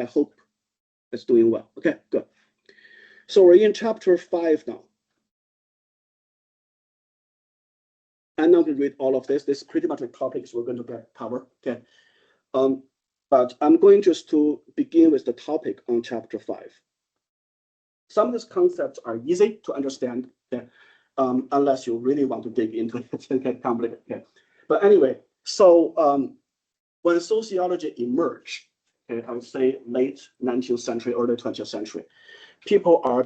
I hope it's doing well. Okay, good. So we're in chapter 5 now. I'm not going to read all of this. This is pretty much the topics we're going to cover. Okay. But I'm going just to begin with the topic on chapter 5. Some of these concepts are easy to understand, okay? Unless you really want to dig into it and get complicated. Okay? But anyway, so when sociology emerged, okay, I would say late 19th century, early 20th century, people are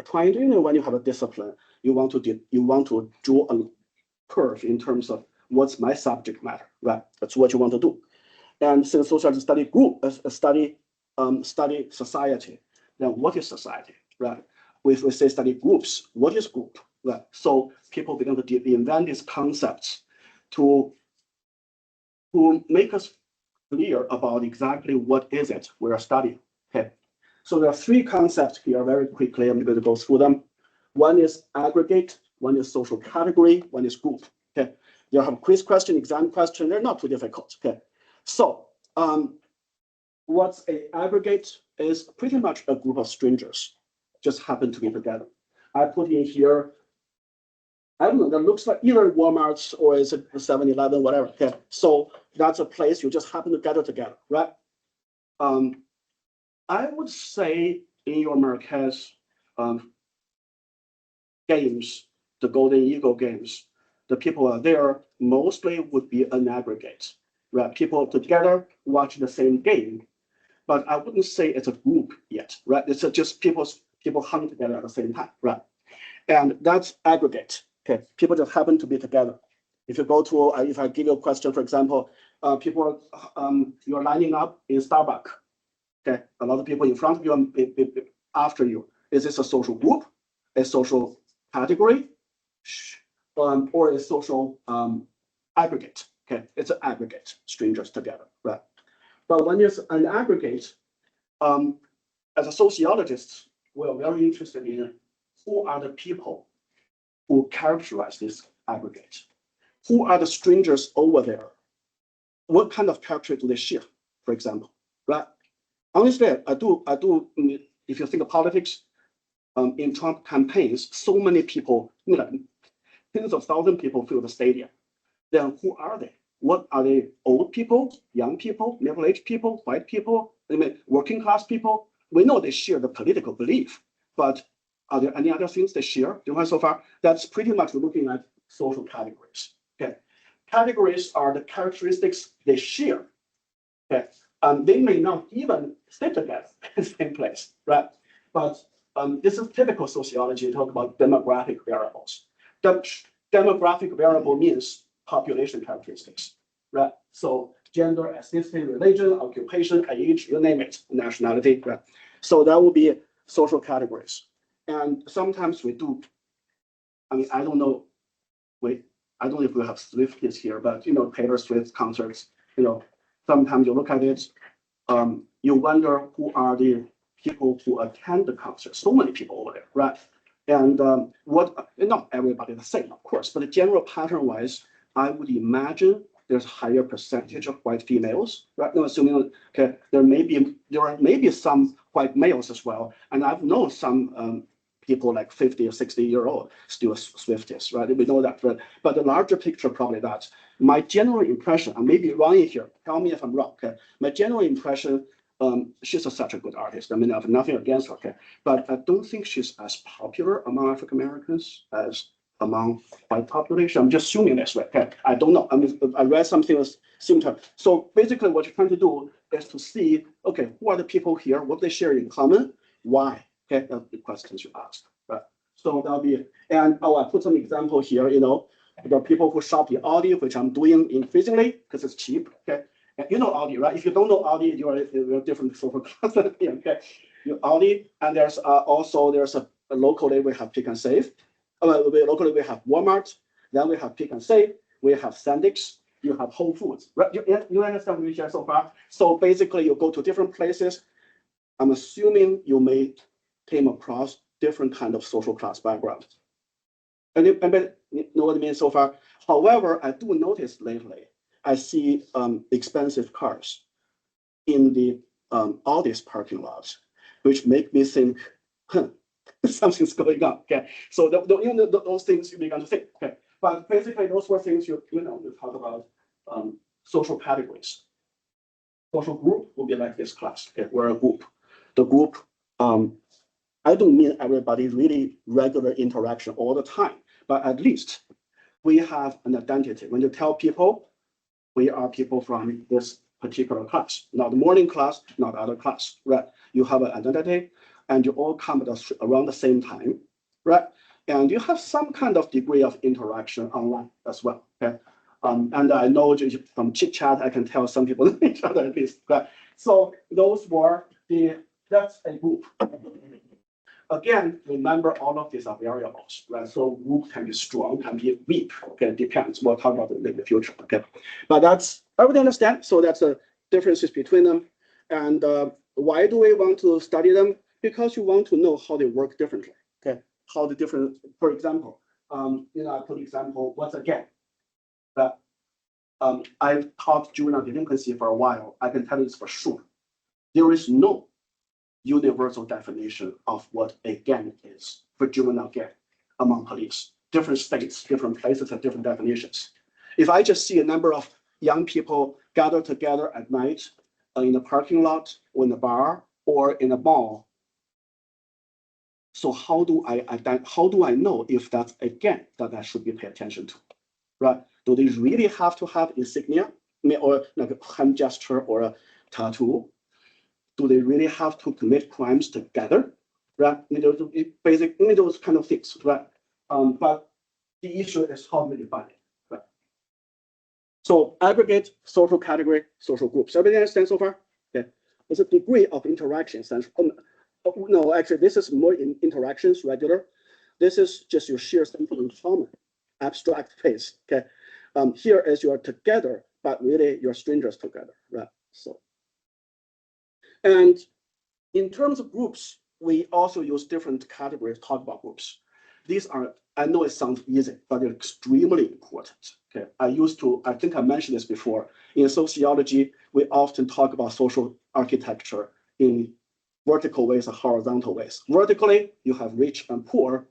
trying to, when you have a discipline, you want to draw a curve in terms of what's my subject matter, right? That's what you want to do. And since sociology study society, then what is society, right? We say study groups, what is group, right? So people begin to invent these concepts to make us clear about exactly what is it we're studying, okay? So there are 3 concepts here very quickly. I'm going to go through them. One is aggregate, one is social category, one is group, okay? You have quiz question, exam question, they're not too difficult, okay? So what's an aggregate is pretty much a group of strangers just happen to be together. I put in here, I don't know, that looks like either Walmart or is it 7-Eleven, whatever. Okay, so that's a place you just happen to gather together, right? I would say in your Marquez games, the Golden Eagle games, the people are there mostly would be an aggregate, right? People together watch the same game, but I wouldn't say it's a group yet, right? It's just people hung together at the same time, right? And that's aggregate. Okay, people just happen to be together. If you go to, if I give you a question, for example, people, you're lining up in Starbucks. Okay, a lot of people in front of you and after you. Is this a social group, a social category, or a social aggregate? Okay, it's an aggregate, strangers together, right? But when it's an aggregate, as a sociologist, we're very interested in who are the people who characterize this aggregate. Who are the strangers over there? What kind of character do they share, for example, right? Honestly, I do. If you think of politics, in Trump campaigns, so many people, tens of thousands of people fill the stadium. Then who are they? What are they? Old people, young people, middle-aged people, white people, working class people? We know they share the political belief, but are there any other things they share? So far, that's pretty much looking at social categories. Okay, categories are the characteristics they share. Okay, they may not even stay together in the same place, right? But this is typical sociology. Talk about demographic variables. The demographic variable means population characteristics, right? So gender, ethnicity, religion, occupation, age, you name it, nationality, right? So that would be social categories. And sometimes we do, I don't know, I don't know if we have Swifties here, but Taylor Swift concerts, sometimes you look at it, you wonder who are the people who attend the concert. So many people over there, right? And not everybody the same, of course, but the general pattern-wise, I would imagine there's a higher percentage of white females, right? No, assuming okay, there are maybe some white males as well, and I've known some people like 50 or 60-year-old still Swifties, right? We know that, but the larger picture probably that. My general impression, I may be wrong here. Tell me if I'm wrong. Okay, my general impression. She's such a good artist. I have nothing against her, okay? But I don't think she's as popular among African Americans as among white population. I'm just assuming this, right? Okay, I don't know. I read something similar. So basically, what you're trying to do is to see, okay, who are the people here? What they share in common? Why? Okay, that's the questions you ask, right? So that'll be, and I put some example here. There are people who shop in Audi, which I'm doing increasingly because it's cheap. Okay. Audi, right? If you don't know Audi, you're a different social class. Okay, Audi, and there's locally we have Pick and Save. Locally we have Walmart. Then we have Pick and Save. We have Sandix. You have Whole Foods, right? You understand what we share so far? So basically, you go to different places. I'm assuming you may came across different kind of social class background. And you know what I mean so far? However, I do notice lately. I see expensive cars in the all these parking lots, which make me think, something's going on. Okay, so those things you begin to think. Okay, but basically those were things you talk about social categories. Social group will be like this class. Okay, we're a group. The group, I don't mean everybody really regular interaction all the time, but at least we have an identity. When you tell people, we are people from this particular class, not morning class, not other class, right? You have an identity and you all come around the same time, right? And you have some kind of degree of interaction online as well, okay? And I know from chit chat, I can tell some people know each other at least, right? So those were that's a group. Again, remember all of these are variables, right? So group can be strong, can be weak, okay, depends. We'll talk about it in the future, okay? But that's, everybody understand? So that's the differences between them. And why do we want to study them? Because you want to know how they work differently, okay? How the different, for example, I put example once again, that I've taught juvenile delinquency for a while. I can tell you this for sure. There is no universal definition of what a gang is for juvenile gang among police. Different states, different places have different definitions. If I just see a number of young people gather together at night in a parking lot or in a bar or in a mall, so how do I know if that's a gang that I should be paying attention to, right? Do they really have to have insignia or like a hand gesture or a tattoo? Do they really have to commit crimes together, right? Basically those kind of things, right? But the issue is how we define it, right? So aggregate, social category, social groups. Everybody understand so far? Okay. There's a degree of interaction. No, actually, this is more in interactions, regular. This is just you share something in common, abstract phase. Okay. Here is you are together, but really you're strangers together, right? So. And in terms of groups, we also use different categories to talk about groups. These are, I know it sounds easy, but they're extremely important. Okay, I think I mentioned this before. In sociology, we often talk about social architecture in vertical ways and horizontal ways. Vertically, you have rich and poor.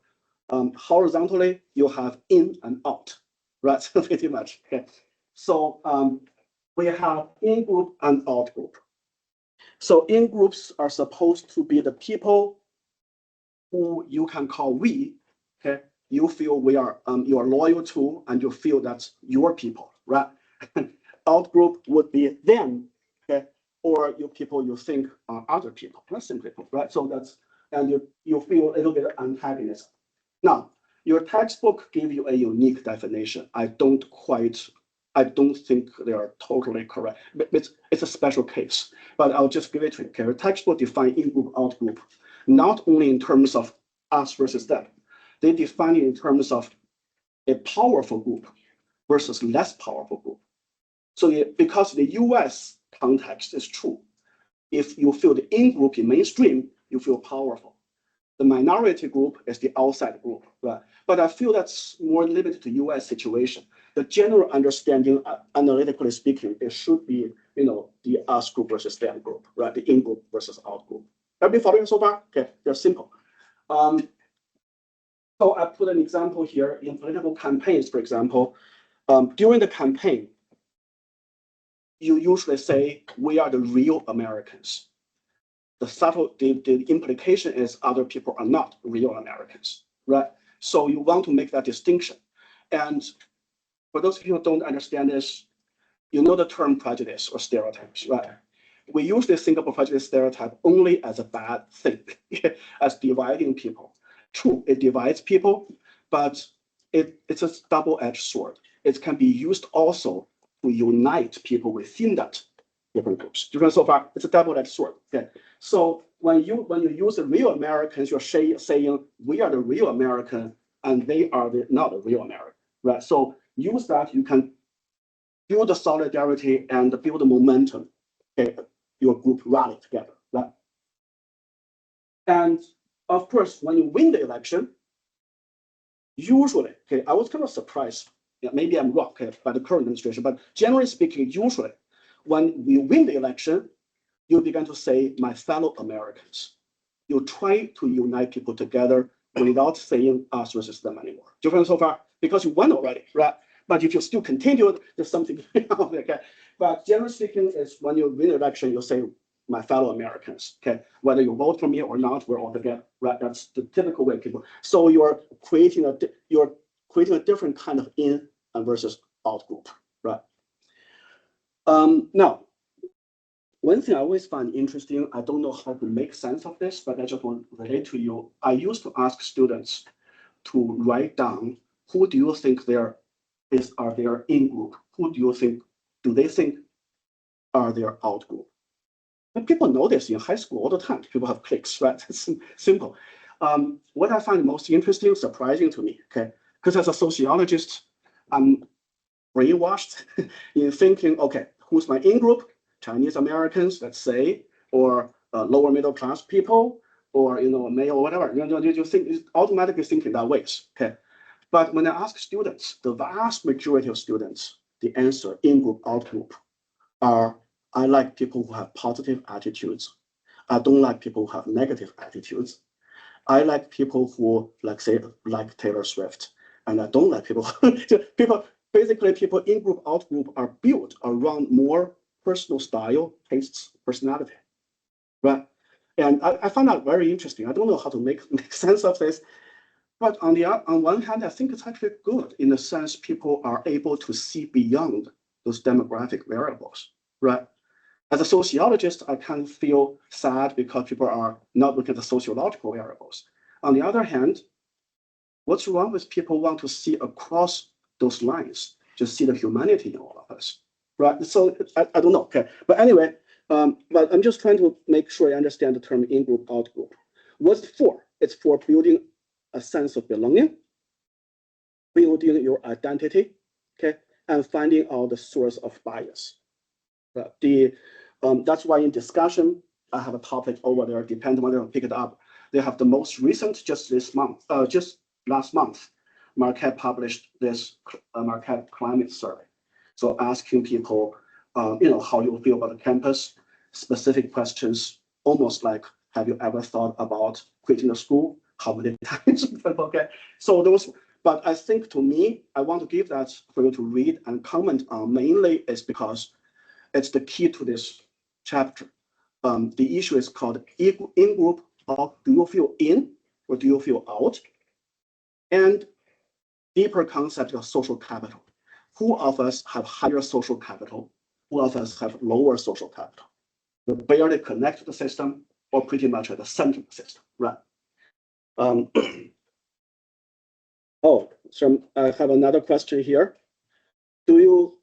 Horizontally, you have in and out, right? Pretty much. Okay. So we have in-group and out-group. So in-groups are supposed to be the people who you can call we, okay? You feel you are loyal to, and you feel that's your people, right? Out-group would be them, okay? Or your people you think are other people, that's simply put, right? So that's, and you feel a little bit of antagonism. Now, your textbook gave you a unique definition. I don't think they are totally correct. But it's a special case, but I'll just give it to you. Okay, the textbook define in-group, out-group, not only in terms of us versus them. They define it in terms of a powerful group versus less powerful group. So because the US context is true, if you feel the in-group in mainstream, you feel powerful. The minority group is the outside group, right? But I feel that's more limited to US situation. The general understanding, analytically speaking, it should be, the us group versus them group, right? The in group versus out group. Everybody following so far? Okay, they're simple. So I put an example here in political campaigns, for example. During the campaign, you usually say, we are the real Americans. The implication is other people are not real Americans, right? So you want to make that distinction. And for those of you who don't understand this, you know the term prejudice or stereotypes, right? We usually think of a prejudice stereotype only as a bad thing, as dividing people. True, it divides people, but it's a double-edged sword. It can be used also to unite people within that different groups. Different so far, it's a double-edged sword. Okay. So when you use the real Americans, you're saying we are the real American and they are not the real American, right? So use that, you can build the solidarity and build the momentum. Okay, your group rally together, right? And of course, when you win the election, usually, okay, I was kind of surprised. Yeah, maybe I'm wrong, okay, by the current administration, but generally speaking, usually when we win the election, you begin to say, my fellow Americans. You try to unite people together without saying us versus them anymore. Different so far, because you won already, right? But if you still continue, there's something wrong, okay? But generally speaking, is when you win election, you say, my fellow Americans, okay? Whether you vote for me or not, we're all together, right? That's the typical way people. So you're creating a different kind of in versus out group, right? Now, one thing I always find interesting, I don't know how to make sense of this, but I just want to relate to you. I used to ask students to write down who do you think are their in group? Who do they think are their out group? And people know this in high school all the time. People have cliques, right? It's simple. What I find most interesting, surprising to me, okay, because as a sociologist, I'm brainwashed in thinking, okay, who's my in group? Chinese Americans, let's say, or lower middle class people, or male or whatever. You think automatically thinking that ways. Okay, but when I ask students, the vast majority of students, the answer in group, out group, are I like people who have positive attitudes. I don't like people who have negative attitudes. I like people who like Taylor Swift, and I don't like people people in group, out group are built around more personal style, tastes, personality, right? And I found that very interesting. I don't know how to make sense of this, but on one hand, I think it's actually good in the sense people are able to see beyond those demographic variables, right? As a sociologist, I kind of feel sad because people are not looking at the sociological variables. On the other hand, what's wrong with people want to see across those lines, just see the humanity in all of us, right? So I don't know, okay. But anyway, but I'm just trying to make sure I understand the term in-group, out-group. What's it for? It's for building a sense of belonging, building your identity, okay, and finding out the source of bias. That's why in discussion, I have a topic over there, depending on whether I pick it up. They have the most recent, just last month, Marquette published this Marquette climate survey. So asking people, how you feel about the campus, specific questions, almost like, have you ever thought about quitting the school? How many times? Okay. So but I think to me, I want to give that for you to read and comment on mainly is because it's the key to this chapter. The issue is called in-group, or do you feel in or do you feel out? And deeper concept of social capital. Who of us have higher social capital? Who of us have lower social capital? We barely connect to the system or pretty much at the center of the system, right? So I have another question here. Do you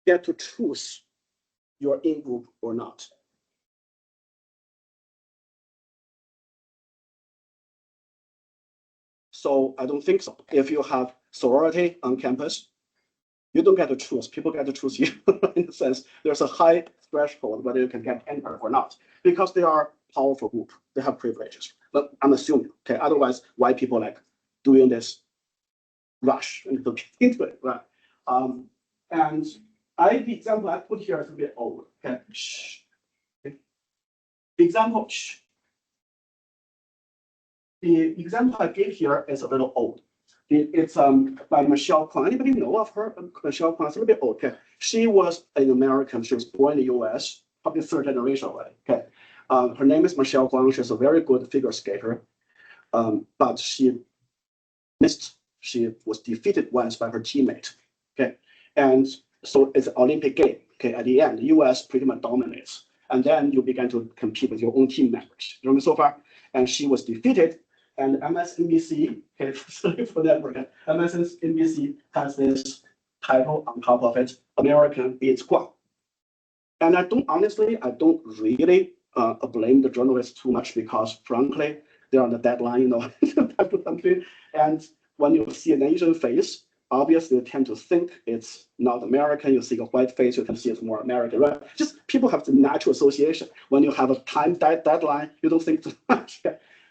get to choose your in-group or not? So I don't think so. If you have sorority on campus, you don't get to choose. People get to choose you in a sense. There's a high threshold whether you can get entered or not because they are powerful group. They have privileges. But I'm assuming, okay. Otherwise, why people like doing this rush and get into it, right? And the example I put here is a bit old. Okay. The example. The example I gave here is a little old. It's by Michelle Kwan. Anybody know of her? Michelle Kwan is a little bit old. Okay. She was an American. She was born in the US, probably third generation already. Okay. Her name is Michelle Kwan. She's a very good figure skater. But she missed. She was defeated once by her teammate. Okay. And so it's an Olympic game. Okay. At the end, the US pretty much dominates. And then you begin to compete with your own team members. You know so far? And she was defeated. And MSNBC, okay, for that word, MSNBC has this title on top of it, American Beats Guam. And I don't really blame the journalists too much because frankly, they're on the deadline, type of something. And when you see an Asian face, obviously you tend to think it's not American. You see a white face, you can see it's more American, right? Just people have the natural association. When you have a time deadline, you don't think too much.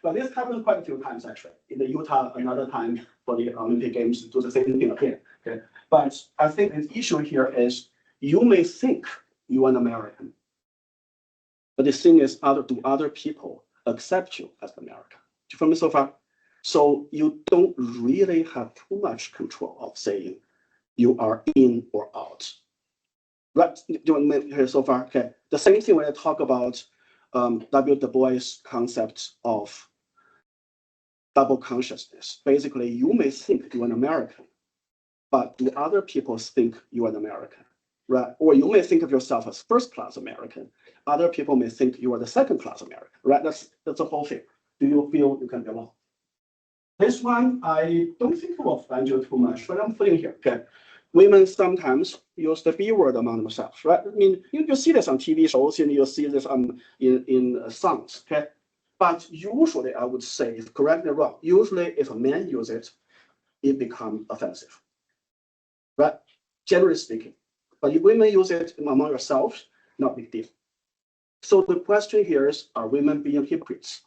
But this happened quite a few times actually. In the Utah, another time for the Olympic Games, do the same thing again. Okay. But I think the issue here is you may think you're an American, But the thing is, do other people accept you as American? Do you follow me so far? So you don't really have too much control of saying you are in or out. Right? Do you want to hear so far? Okay. The same thing when I talk about W. Du Bois' concept of double consciousness. Basically, you may think you're an American, but do other people think you're an American? Right? Or you may think of yourself as first-class American. Other people may think you are the second-class American. Right? That's the whole thing. Do you feel you can belong? This one, I don't think will offend you too much, but I'm putting here. Okay. Women sometimes use the B word among themselves, right? I mean, you see this on TV shows and you see this in songs, okay? But usually, I would say, correct me wrong, usually if a man uses it, it becomes offensive, right? Generally speaking. But if women use it among yourselves, not big deal. So the question here is, are women being hypocrites?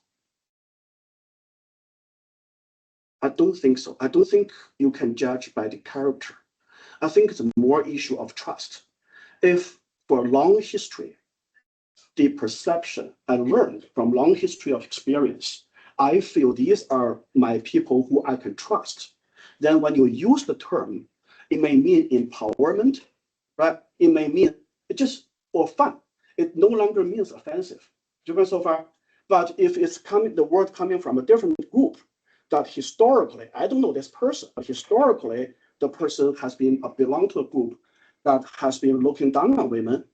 I don't think so. I don't think you can judge by the character. I think it's more issue of trust. If for a long history, the perception I learned from long history of experience, I feel these are my people who I can trust, then when you use the term, it may mean empowerment, right? It may mean it just for fun. It no longer means offensive. Do you go so far? But if it's coming, the word coming from a different group, that historically, I don't know this person, but historically, the person has been belong to a group that has been looking down on women,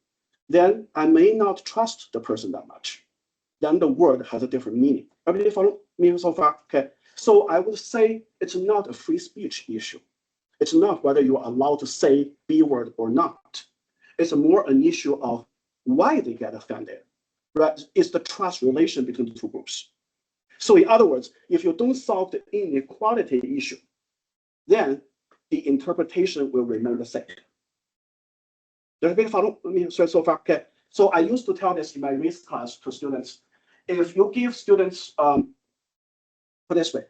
then I may not trust the person that much. Then the word has a different meaning. Everybody follow me so far? Okay. So I would say it's not a free speech issue. It's not whether you are allowed to say B word or not. It's more an issue of why they get offended, right? It's the trust relation between the two groups. So in other words, if you don't solve the inequality issue, then the interpretation will remain the same. Does everybody follow me so far? Okay. So I used to tell this in my race class to students. If you give students, put this way,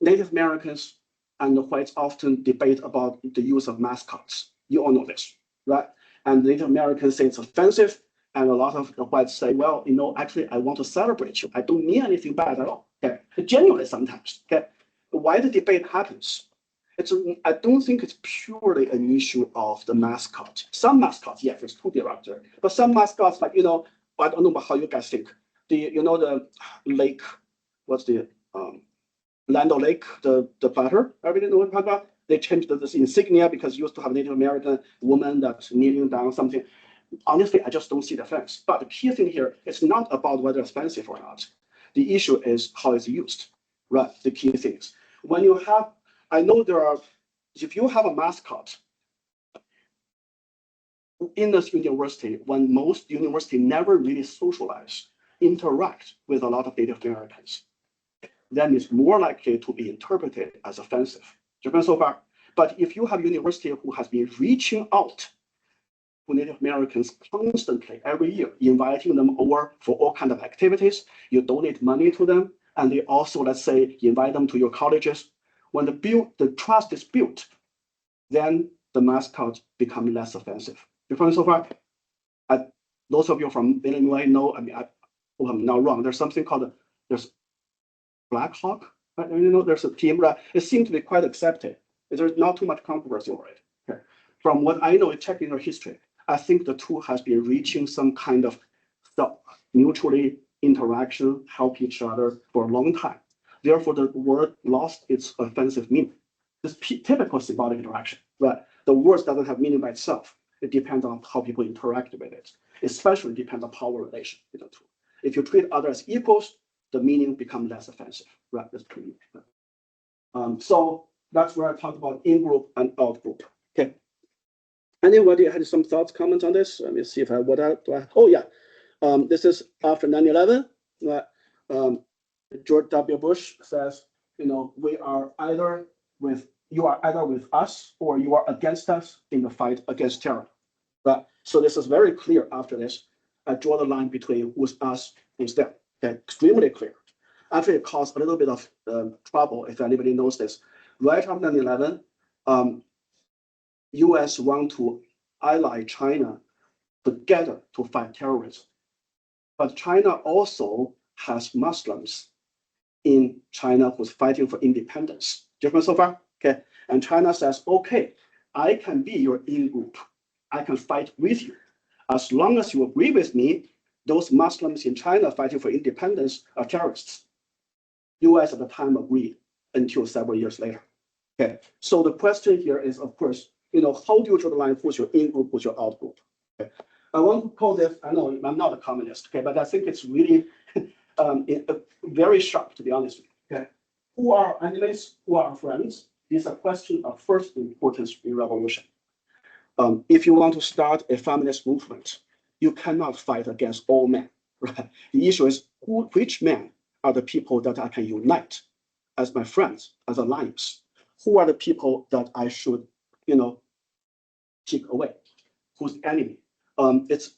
Native Americans and the whites often debate about the use of mascots. You all know this, right? And Native Americans say it's offensive, and a lot of the whites say, well, actually, I want to celebrate you. I don't mean anything bad at all. Okay, genuinely sometimes. Okay, why the debate happens? I don't think it's purely an issue of the mascot. Some mascots, yes, it's too derogatory. But some mascots, like, I don't know how you guys think. The lake, what's the Land O'Lake, the butter, everybody know what I'm talking about? They changed this insignia because it used to have Native American woman that's kneeling down something. Honestly, I just don't see the offense. But the key thing here is not about whether it's offensive or not. The issue is how it's used, right? The key things. When you have, I know if you have a mascot in this university, when most university never really socialize, interact with a lot of Native Americans, then it's more likely to be interpreted as offensive. Japan so far. But if you have a university who has been reaching out to Native Americans constantly every year, inviting them over for all kinds of activities, you donate money to them, and they also, let's say, invite them to your colleges. When the trust is built, then the mascot becomes less offensive. You follow so far? Those of you from Illinois know, I'm not wrong. There's something called, there's Black Hawk. Right? There's a team, right? It seems to be quite accepted. There's not too much controversy over it. Okay. From what I know, checking their history, I think the two has been reaching some kind of mutually interaction, help each other for a long time. Therefore, the word lost its offensive meaning. This typical symbolic interaction, right? The word doesn't have meaning by itself. It depends on how people interact with it, especially depends on power relation with the two. If you treat others as equals, the meaning becomes less offensive, right? That's pretty. So that's where I talk about in-group and out-group. Okay. Anybody had some thoughts, comments on this? Let me see if I oh yeah. This is after 9/11. George W. Bush says, you are either with us or you are against us in the fight against terror. Right? So this is very clear after this. I draw the line between who's us and them. Okay, extremely clear. Actually, it caused a little bit of trouble if anybody knows this. Right after 9/11, U.S. want to ally China together to fight terrorism. But China also has Muslims in China who's fighting for independence. Different so far? Okay. And China says, okay, I can be your in-group. I can fight with you. As long as you agree with me, those Muslims in China fighting for independence are terrorists. US at the time agreed until several years later. Okay. So the question here is, of course, how do you draw the line? Who's your in-group, who's your out-group? Okay. I want to call this, I know I'm not a communist, okay, but I think it's really very sharp, to be honest with you. Okay. Who are enemies? Who are friends? This is a question of first importance in revolution. If you want to start a feminist movement, you cannot fight against all men. Right? The issue is which men are the people that I can unite as my friends, as alliance? Who are the people that I should, kick away? Who's enemy? It's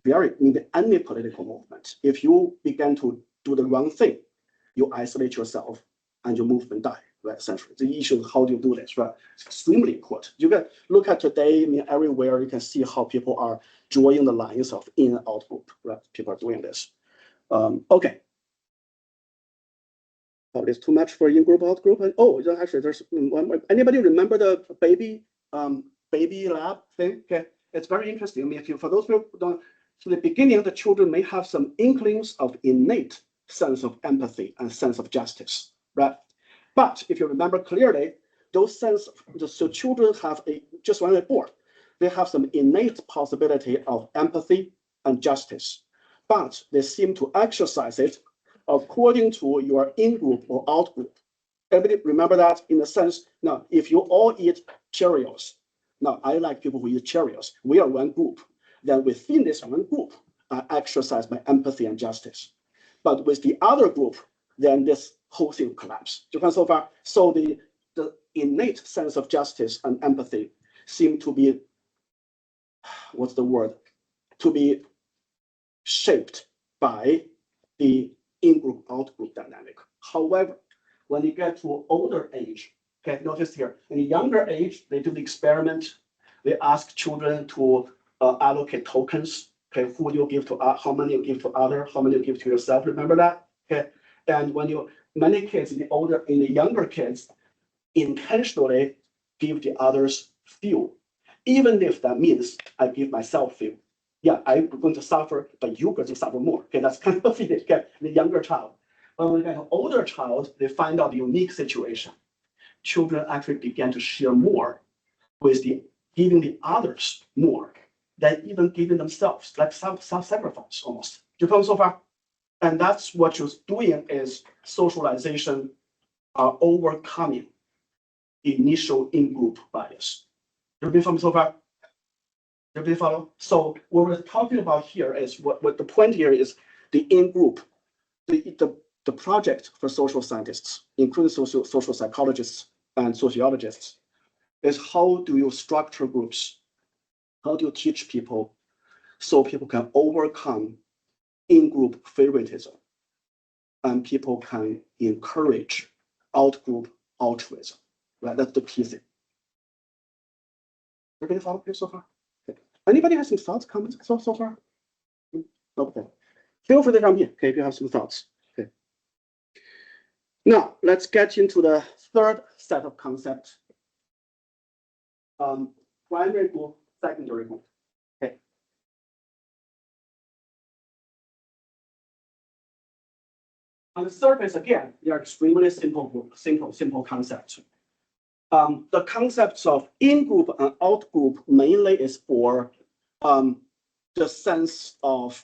very in any political movement. If you begin to do the wrong thing, you isolate yourself and your movement die. Right, essentially, the issue is how do you do this? Right, it's extremely important. You can look at today. I mean, everywhere you can see how people are drawing the lines of in and out group. Right, people are doing this. Okay. Probably it's too much for in group, out group. And actually, there's one more. Anybody remember the baby lab thing? Okay, it's very interesting. I mean, for those people who don't, so the beginning, the children may have some inklings of innate sense of empathy and sense of justice, right? But if you remember clearly, those sense, so children have just when they're born, they have some innate possibility of empathy and justice, but they seem to exercise it according to your in-group or out-group. Everybody remember that in the sense, now, if you all eat Cheerios, now I like people who eat Cheerios, we are one group, then within this one group, I exercise my empathy and justice. But with the other group, then this whole thing collapse. So far, so the innate sense of justice and empathy seem to be, what's the word? To be shaped by the in-group, out-group dynamic. However, when you get to older age, okay, notice here, in a younger age, they do the experiment. They ask children to allocate tokens. Okay, who do you give to? How many you give to other? How many you give to yourself? Remember that? Okay, and when many kids in the younger kids intentionally give the others few, even if that means I give myself few. Yeah, I'm going to suffer, but you're going to suffer more. Okay, that's kind of it. Okay, the younger child. But when you get an older child, they find out the unique situation. Children actually begin to share more with giving the others more than even giving themselves, like self-sacrifice almost. Do you follow so far? And that's what you're doing is socialization overcoming initial in-group bias. Everybody follow so far? Everybody follow? So what we're talking about here is what the point here is the in-group, the project for social scientists, including social psychologists and sociologists, is how do you structure groups? How do you teach people so people can overcome in-group favoritism and people can encourage out-group altruism? Right, that's the key thing. Everybody follow here so far? Okay. Anybody have some thoughts, comments so far? Okay. Feel free to jump in, okay, if you have some thoughts. Okay. Now, let's get into the third set of concepts. Primary group, secondary group. Okay. On the surface, again, they are extremely simple concepts. The concepts of in-group and out-group mainly is for the sense of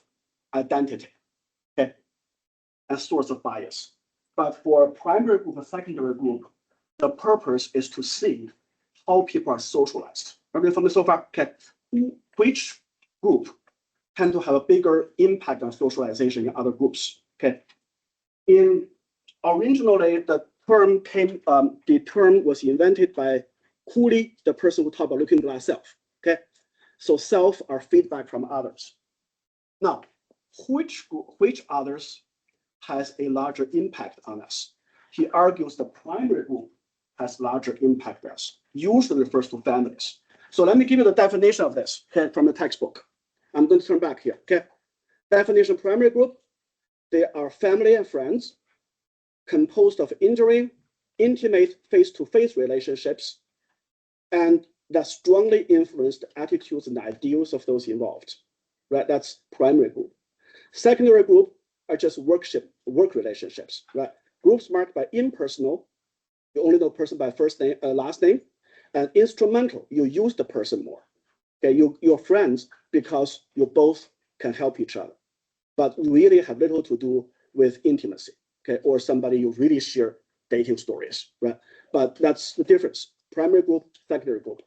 identity, okay, and source of bias. But for primary group and secondary group, the purpose is to see how people are socialized. Remember from the so far, okay, which group tend to have a bigger impact on socialization in other groups, okay? Originally, the term was invented by Cooley, the person who talked about looking glass self, okay? So self are feedback from others. Now, which others has a larger impact on us? He argues the primary group has larger impact on us, usually refers to families. So let me give you the definition of this, okay, from the textbook. I'm going to turn back here. Okay. Definition of primary group. They are family and friends composed of enduring, intimate face-to-face relationships, and that strongly influence the attitudes and ideals of those involved. Right? That's primary group. Secondary group are just work relationships. Right? Groups marked by impersonal, you only know the person by first name, last name, and instrumental, you use the person more. Okay, you're friends because you both can help each other, but really have little to do with intimacy, okay, or somebody you really share dating stories, right? But that's the difference, primary group, secondary group.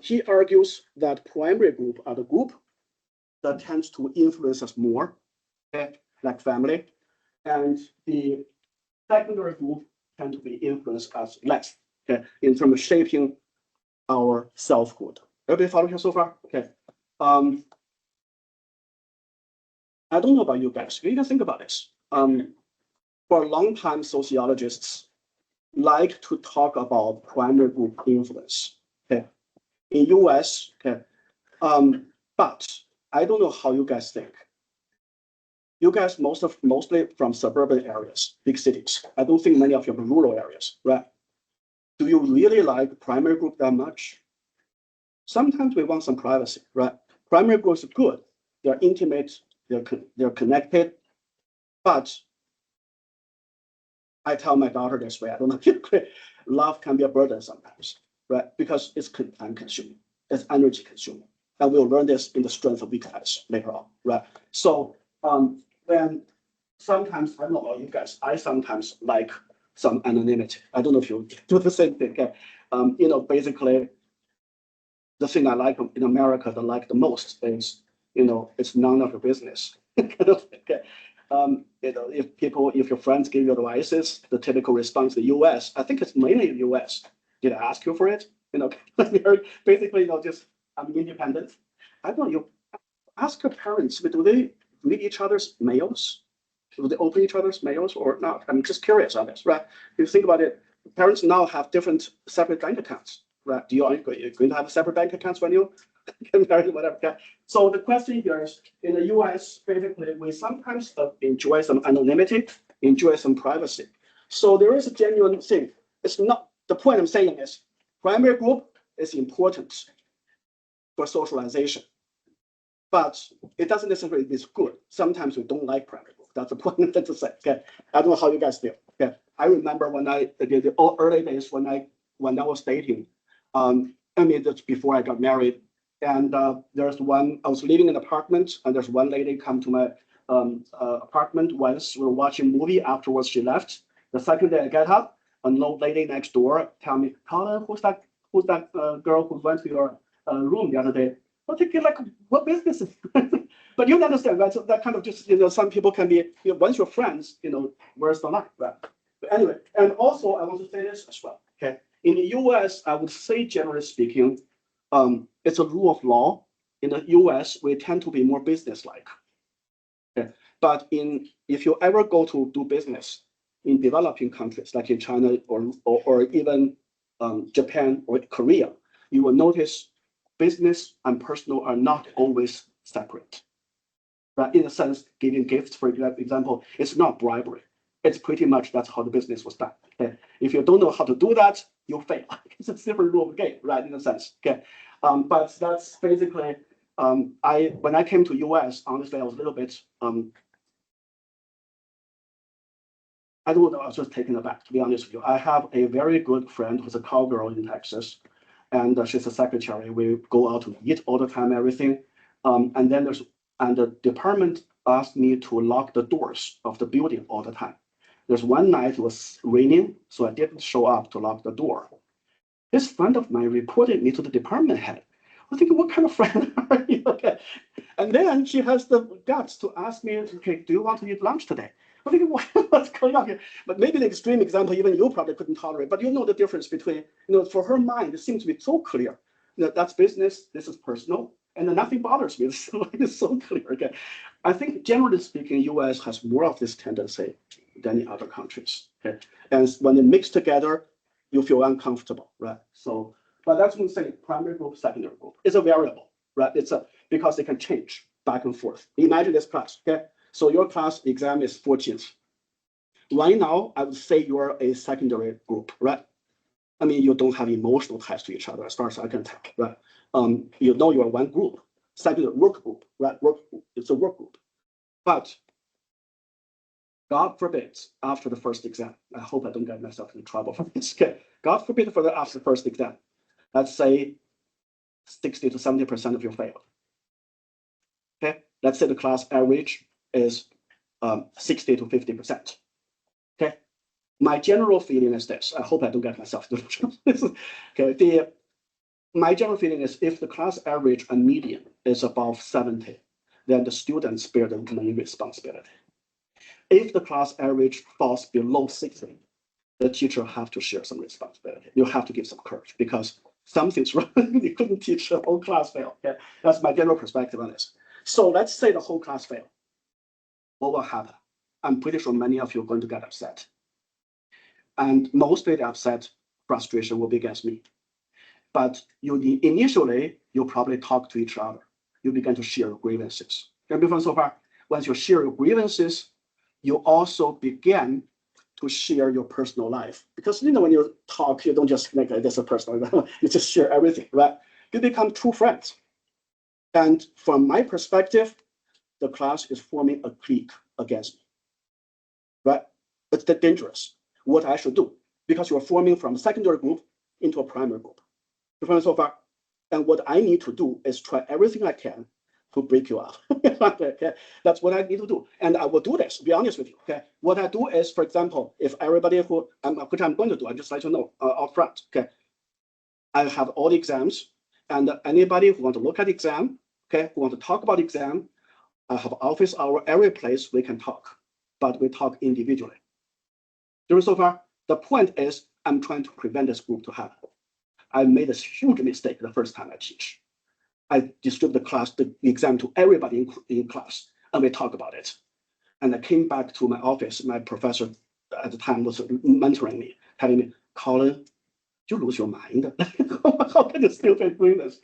He argues that primary group are the group that tends to influence us more, okay, like family, and the secondary group tend to be influenced us less, okay, in terms of shaping our self-good. Everybody follow here so far? Okay. I don't know about you guys. You can think about this. For a long time, sociologists like to talk about primary group influence. Okay. In US, okay. But I don't know how you guys think. You guys mostly from suburban areas, big cities. I don't think many of you from rural areas, right? Do you really like primary group that much? Sometimes we want some privacy, right? Primary groups are good. They're intimate, they're connected, but I tell my daughter this way, I don't know if you agree, love can be a burden sometimes, right? Because it's time consuming, it's energy consuming. And we'll learn this in the strength of weakness later on, right? So when sometimes, I don't know about you guys, I sometimes like some anonymity. I don't know if you do the same thing. Okay? Basically, the thing I like in America that I like the most is, it's none of your business. Okay. If your friends give you advices, the typical response in the US, I think it's mainly in the US. Did I ask you for it? Basically, just I'm independent. I don't know, you ask your parents, do they read each other's mails? Do they open each other's mails or not? I'm just curious on this, right? If you think about it, parents now have different separate bank accounts, right? Are you going to have separate bank accounts when you get married, whatever? Okay. So the question here is, in the US, basically, we sometimes enjoy some anonymity, enjoy some privacy. So there is a genuine thing. It's not, the point I'm saying is, primary group is important for socialization, but it doesn't necessarily mean it's good. Sometimes we don't like primary group. That's the point I'm trying to say. Okay, I don't know how you guys feel. Okay, I remember when the early days when I was dating. That's before I got married. And there's one, I was living in an apartment, and there's one lady come to my apartment once. We were watching a movie. Afterwards, she left. The second day I get up, an old lady next door tell me, Colin, who's that girl who went to your room the other day? I'm thinking, like, what business is But you understand, right? So that kind of just, some people can be, once you're friends, where's the line, right? But anyway, and also I want to say this as well, okay? In the US, I would say, generally speaking, it's a rule of law. In the US, we tend to be more business-like. Okay? But if you ever go to do business in developing countries, like in China or even Japan or Korea, you will notice business and personal are not always separate. But in a sense, giving gifts, for example, it's not bribery. It's pretty much that's how the business was done. Okay? If you don't know how to do that, you fail. It's a different rule of the game, right? In a sense. Okay. But that's basically when I came to US, honestly, I was a little bit I don't know, I was just taken aback, to be honest with you. I have a very good friend who's a cowgirl in Texas, and she's a secretary. We go out to eat all the time, everything. And the department asked me to lock the doors of the building all the time. There's one night it was raining, so I didn't show up to lock the door. This friend of mine reported me to the department head. I'm thinking, what kind of friend are you? Okay. And then she has the guts to ask me, okay, do you want to eat lunch today? I'm thinking, what's going on here? But maybe the extreme example, even you probably couldn't tolerate. But you know the difference between, for her mind, it seems to be so clear. That's business, this is personal, and then nothing bothers me. It's so clear. Okay. I think generally speaking, US has more of this tendency than the other countries. Okay. And when they mix together, you feel uncomfortable, right? So, but that's what I'm saying, primary group, secondary group. It's a variable, right? because they can change back and forth. Imagine this class, okay? So your class exam is 14th. Right now, I would say you're a secondary group, right? I mean, you don't have emotional ties to each other as far as I can tell, right? You know you're one group, secondary work group, right? Work group, it's a work group. But God forbid, after the first exam, I hope I don't get myself in trouble for this. Okay. God forbid after the first exam, let's say 60 to 70% of you failed. Okay, let's say the class average is 60 to 50%. Okay, my general feeling is this. I hope I don't get myself into trouble. Okay, my general feeling is if the class average and median is above 70, then the students bear the main responsibility. If the class average falls below 60, the teacher have to share some responsibility. You have to give some courage because something's wrong. You couldn't teach the whole class fail. Okay? That's my general perspective on this. So let's say the whole class fail. What will happen? I'm pretty sure many of you are going to get upset. And mostly the upset frustration will be against me. But initially, you probably talk to each other. You begin to share your grievances. Okay, so far, once you share your grievances, you also begin to share your personal life. Because when you talk, you don't just make this a personal, you just share everything, right? You become true friends. And from my perspective, the class is forming a clique against me, right? It's dangerous. What I should do, because you're forming from a secondary group into a primary group. So far, and what I need to do is try everything I can to break you up. Okay, that's what I need to do, and I will do this. To be honest with you, okay. What I do is, for example, if everybody which I'm going to do, I just let you know up front. Okay, I have all the exams, and anybody who want to look at the exam, okay, who want to talk about the exam, I have office hour every place we can talk, but we talk individually. So far, the point is I'm trying to prevent this group to happen. I made a huge mistake the first time I teach. I distribute the exam to everybody in class, and we talk about it. And I came back to my office. My professor at the time was mentoring me, telling me, Colin, you lose your mind. How can you still be doing this?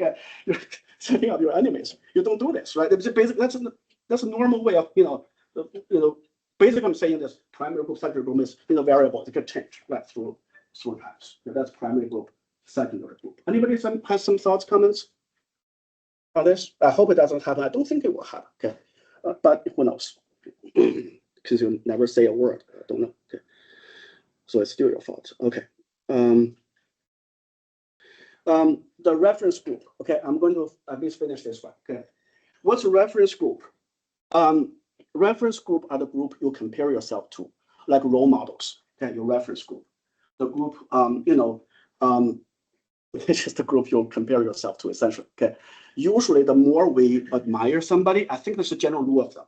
You're setting up your enemies. You don't do this, right? That's a normal way of, basically I'm saying this primary group, secondary group is variable. It could change right through times. That's primary group, secondary group. Anybody has some thoughts, comments on this? I hope it doesn't happen. I don't think it will happen. Okay, but who knows? Because you never say a word. I don't know. Okay, so it's still your fault. Okay. The reference group. Okay, I'm going to at least finish this one. Okay, what's a reference group? Reference group are the group you compare yourself to, like role models. Okay, your reference group. The group, it's just the group you compare yourself to, essentially. Okay, usually the more we admire somebody, I think there's a general rule of them.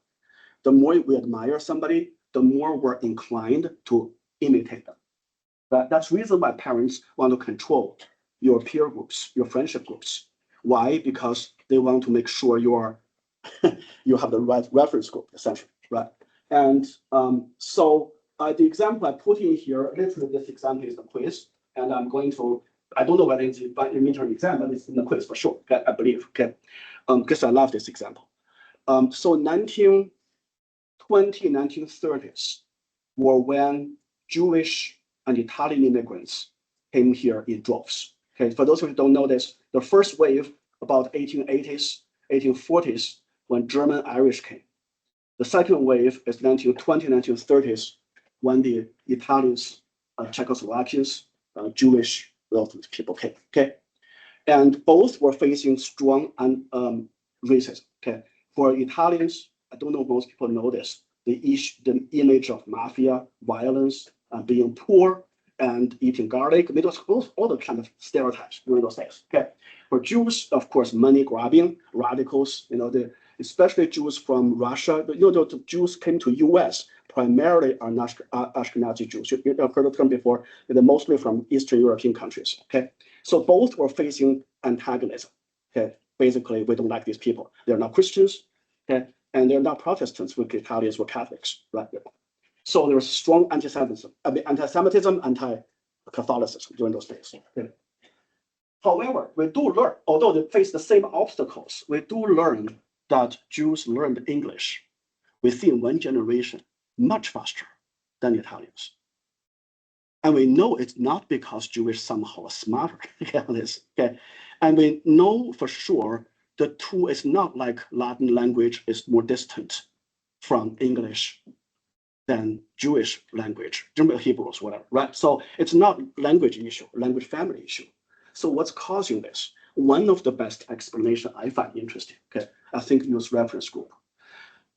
The more we admire somebody, the more we're inclined to imitate them. But that's the reason why parents want to control your peer groups, your friendship groups. Why? Because they want to make sure you have the right reference group, essentially, right? And so the example I put in here, literally this example is the quiz, and I'm going to, I don't know whether it's a midterm exam, but it's in the quiz for sure, okay, I believe, okay? Because I love this example. So 1920, 1930s were when Jewish and Italian immigrants came here in droves. Okay, for those who don't know this, the first wave about 1880s, 1840s, when German Irish came. The second wave is 1920, 1930s, when the Italians, Czechoslovakians, Jewish, those people came. Okay, and both were facing strong racism. Okay, for Italians, I don't know if most people know this. The image of mafia, violence, being poor, and eating garlic. All the kind of stereotypes during those days. Okay, for Jews, of course, money grabbing, radicals. Especially Jews from Russia. The Jews came to U.S. primarily are Ashkenazi Jews. You've heard of them before. They're mostly from Eastern European countries. Okay, so both were facing antagonism. Okay, basically we don't like these people. They're not Christians. Okay, and they're not Protestants. With Italians were Catholics, right? So there was strong anti-Semitism, anti-Catholicism during those days. Okay. However, we do learn, although they face the same obstacles, we do learn that Jews learned English within one generation much faster than Italians. And we know it's not because Jewish somehow are smarter. Okay? And we know for sure the two is not like Latin language is more distant from English than Jewish language, Hebrews, whatever, right? So it's not language issue, language family issue. So what's causing this? One of the best explanation I find interesting, okay, I think use reference group.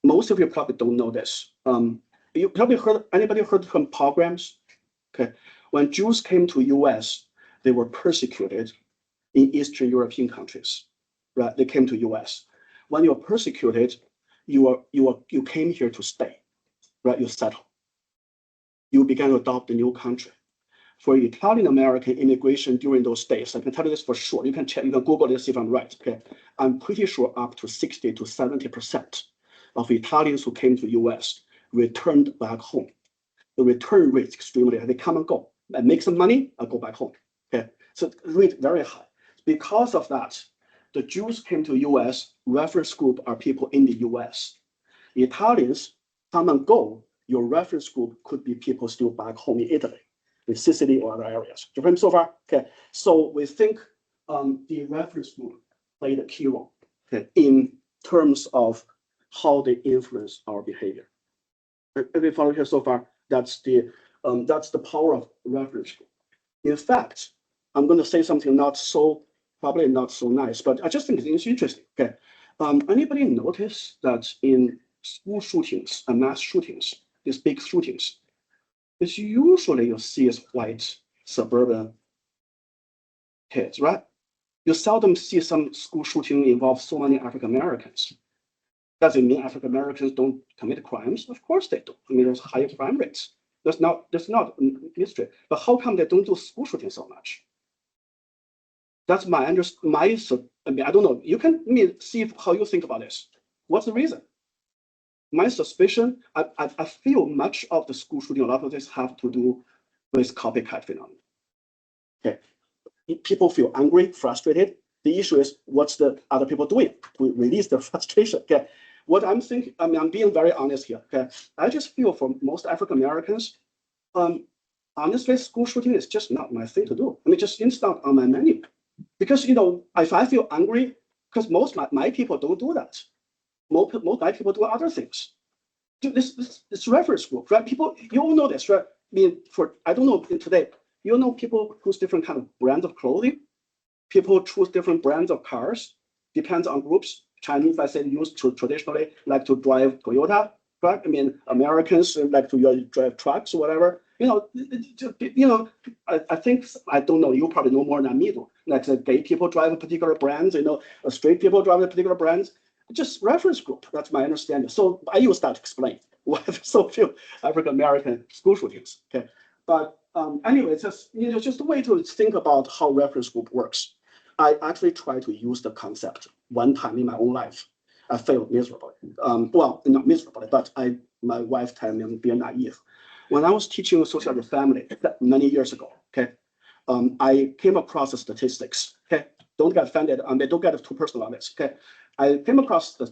Most of you probably don't know this. You probably heard, anybody heard from pogroms? Okay, when Jews came to US, they were persecuted in Eastern European countries, right? They came to US. When you're persecuted, you came here to stay, right? You settle. You began to adopt a new country. For Italian American immigration during those days, I can tell you this for sure. You can check, you can Google this if I'm right. Okay, I'm pretty sure up to 60 to 70% of Italians who came to US returned back home. The return rate is extremely high. They come and go and make some money and go back home. Okay, so rate very high. Because of that, the Jews came to US. Reference group are people in the US. The Italians come and go. Your reference group could be people still back home in Italy, in Sicily or other areas. Do you remember so far? Okay, so we think the reference group played a key role, okay, in terms of how they influence our behavior. If we follow here so far, that's the power of reference group. In fact, I'm going to say something probably not so nice, but I just think it's interesting. Okay, anybody notice that in school shootings and mass shootings, these big shootings, it's usually you see as white suburban kids, right? You seldom see some school shooting involve so many African Americans. Does it mean African Americans don't commit crimes? Of course they do. I mean, there's higher crime rates. That's not history. But how come they don't do school shooting so much? That's my I mean, I don't know. You can see how you think about this. What's the reason? My suspicion, I feel much of the school shooting, a lot of this have to do with copycat phenomenon. Okay, people feel angry, frustrated. The issue is what's the other people doing to release their frustration. Okay, what I'm thinking, I mean, I'm being very honest here. Okay, I just feel for most African Americans, honestly, school shooting is just not my thing to do. I mean, it's not on my menu, because if I feel angry, because most my people don't do that. Most my people do other things. This reference group, right? People, you all know this, right? I mean, I don't know today, people choose different kind of brands of clothing. People choose different brands of cars. Depends on groups. Chinese, I say, used to traditionally like to drive Toyota, right? I mean, Americans like to drive trucks or whatever. I think, I don't know, you probably know more than me do. Like the gay people drive a particular brands, straight people drive a particular brands. Just reference group, that's my understanding. So I use that to explain why so few African American school shootings. Okay, but anyway, it's just a way to think about how reference group works. I actually tried to use the concept one time in my own life. I failed miserably. Well, not miserably, but my wife told me I'm being naive. When I was teaching social and family many years ago, okay, I came across the statistics. Okay, don't get offended. Don't get too personal on this. Okay, I came across the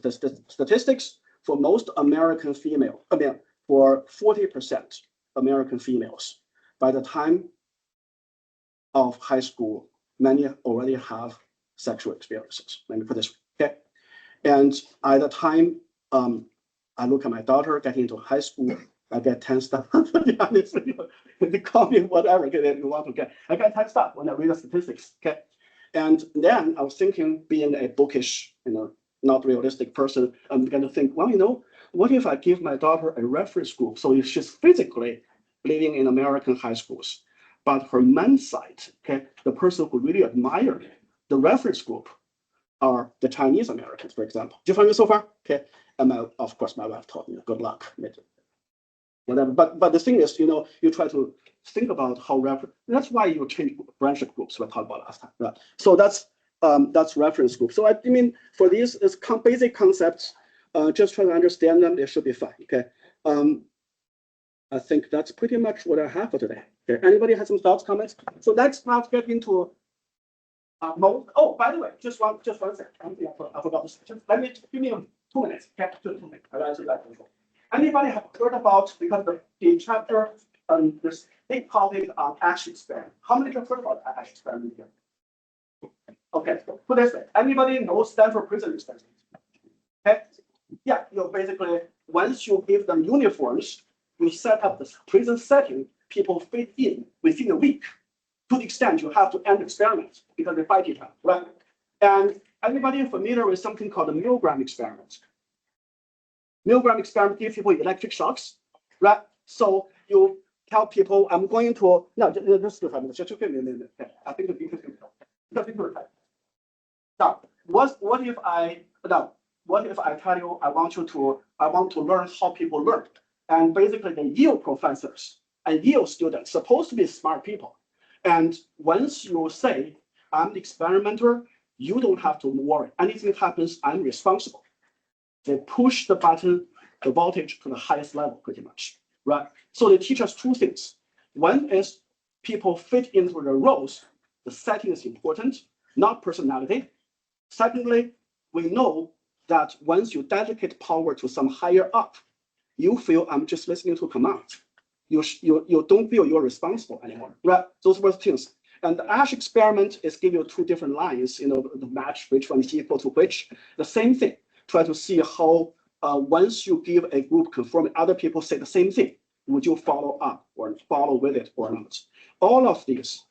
statistics for most American female. I mean, for 40% American females, by the time of high school, many already have sexual experiences. Let me put this way. Okay, and at the time, I look at my daughter getting into high school. I get tense up. They call me whatever you want to get. I get tense up when I read the statistics. Okay, and then I was thinking, being a bookish, not realistic person, I'm going to think, well, what if I give my daughter a reference group? So if she's physically living in American high schools, but her men's side, okay, the person who really admired the reference group are the Chinese Americans, for example. Do you find me so far? Okay, and of course, my wife told me, good luck. Whatever. But the thing is, you try to think about how that's why you change branch groups we talked about last time, right? So that's reference group. So I mean, for these basic concepts, just try to understand them. They should be fine. Okay. I think that's pretty much what I have for today. Okay. Anybody has some thoughts, comments? So let's get into Oh, by the way, just one second. I forgot this. Just let me give me 2 minutes. Okay, 2 minutes. I'll answer that. Anybody have heard about, because the chapter this big topic on Asch experiment? How many have heard about Asch experiment here? Okay, put this way. Anybody know Stanford prison experiment? Okay, yeah, basically once you give them uniforms, you set up the prison setting, people fit in within a week. To the extent you have to end experiment because they fight each other, right? And anybody familiar with something called the Milgram experiment? Milgram experiment gives people electric shocks, right? So you tell people, I'm going to, no, just 2 minutes, just 2 minutes. I think the details now, what if I tell you I want to learn how people learn? And basically the Yale professors and Yale students supposed to be smart people. And once you say, I'm the experimenter, you don't have to worry. Anything happens, I'm responsible. They push the button, the voltage to the highest level pretty much, right? So they teach us 2 things. One is people fit into their roles. The setting is important, not personality. Secondly, we know that once you dedicate power to some higher up, you feel I'm just listening to commands. You don't feel you're responsible anymore, right? Those were things. And the Asch experiment is give you 2 different lines, to match which one is equal to which. The same thing. Try to see how once you give a group conforming, other people say the same thing. Would you follow up or follow with it or not? All of these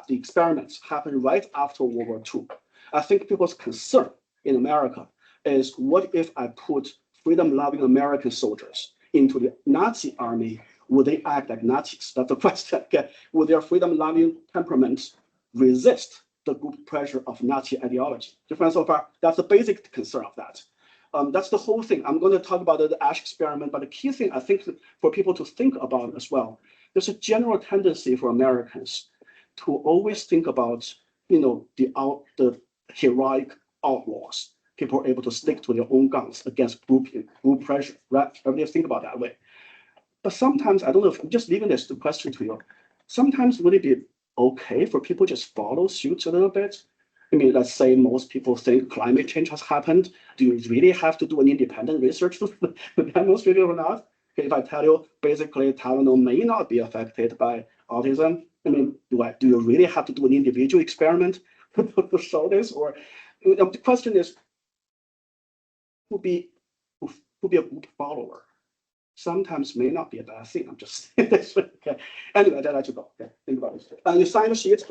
the experiments happened right after World War II. I think people's concern in America is, what if I put freedom-loving American soldiers into the Nazi army? Would they act like Nazis? That's the question. Okay. Would their freedom-loving temperaments resist the group pressure of Nazi ideology? Different so far. That's the basic concern of that. That's the whole thing. I'm going to talk about the Asch experiment, but the key thing I think for people to think about as well, there's a general tendency for Americans to always think about, the heroic outlaws. People are able to stick to their own guns against group pressure, right? Everybody think about that way. But sometimes, I don't know if I'm just leaving this question to you. Sometimes would it be okay for people just follow suit a little bit? I mean, let's say most people think climate change has happened. Do you really have to do an independent research to demonstrate it or not? Okay, if I tell you, basically, Tylenol may not be affected by autism, I mean, do you really have to do an individual experiment to show this? Or the question is, to be a good follower sometimes may not be a bad thing. I'm just saying this. Okay. Anyway, then I let you go. Okay. Think about this. You sign the sheet.